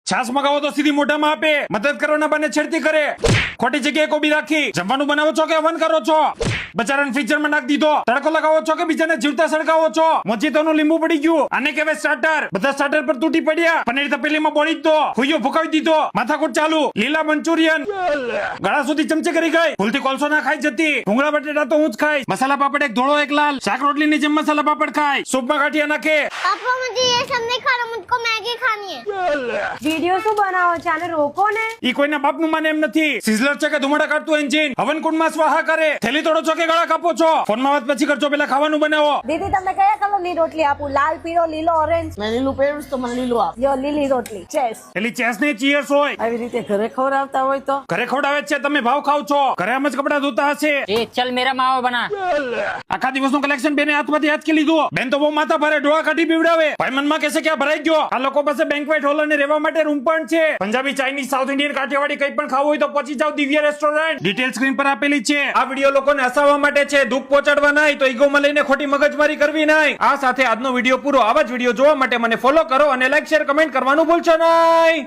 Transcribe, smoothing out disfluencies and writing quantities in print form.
છાસ મગાવો તો સીધી મોઢામાં આપે, મદદ કરવાના બને છેડતી કરે, ખોટી જગ્યાએ કોબી રાખી, જમવાનું બનાવો છો કે હવન કરો છો, બચારાને ફ્રીઝરમાં નાખી દીધો, તડકો લગાવો છો કે બીજાને જીવતા સળગાવો છો, મોજીતોનું લીંબુ પડી ગયું, આને કહેવાય સ્ટાર્ટર, બધા સ્ટાર્ટર પર તૂટી પડ્યા, પનીર તપેલીમાં બોળી દીધો, હુઈયો ભૂકાવી દીધો, માથાકૂટ ચાલુ, લીલા મંચુરિયન, ગળા સુધી ચમચે કરી ગઈ, ભૂલથી કોલસો ના ખાઈ જતી, ભૂંગળા બટેટા તો હું જ ખાઈશ, મસાલા પાપડ એક ધોળો એક લાલ, શાક રોટલીની જેમ મસાલા પાપડ ખાય, સૂપમાં ગાંઠિયા નાખે। पापा मुझे ये सब नहीं खाना, मुझको मैगी खानी है। વિડિયો શું બનાવો છે? આને રોકો ને। ઈ કોઈના બાપનું માને એમ નથી, સિઝલર છે કે ધુમાડા કાઢતું એન્જિન, હવન કુંડમાં સ્વાહા કરે, થેલી તોડો છો કે ગળા કાપો છો, ફોનમાં વાત પછી કરજો, પેલા ખાવાનું બનાવો। દીદી તમને કયા કલરની રોટલી આપું? લાલ, પીળો, લીલો, ઓરેન્જ? મેં લીલું પહેર્યું છે તો મને લીલું આપ। યો લીલી રોટલી ચેસ। પેલી ચેસ ને ચીયર્સ હોય, આવી રીતે ઘરે ખવડાવતા હોય તો ઘરે ખવડાવે જ છે, તમે ભાવ ખાવ છો, ઘરે આમ જ કપડા ધોતા હશે। ए चल मेरा मावा बना। આખા દિવસનું કલેક્શન બેને હાથમાંથી હાથ કે લીધું, બેન તો બહુ માથા ભારે ડોળા કાઢી પીવડાવે, ભાઈ મનમાં કહેશે કે આ ભરાઈ ગયો। આ લોકો પાસે બેન્ક્વેટ હોલ અને રહેવા માટે રૂમ પણ છે, Punjabi, Chinese, south Indian, Kathiawadi કંઈ પણ ખાવું હોય તો પહોંચી જાવ દિવ્ય રેસ્ટોરન્ટ, ડિટેલ સ્ક્રીન પર આપેલી છે। આ વિડીયો લોકોને હસાવવા માટે છે, દુઃખ પહોંચાડવા નહીં, તો ઈગોમાં લઈને ખોટી મગજમારી કરવી નહીં। આ સાથે આજનો વિડીયો પૂરો, આવા જ વિડીયો જોવા માટે મને ફોલો કરો અને લાઈક શેર કમેન્ટ કરવાનું ભૂલશો નહીં।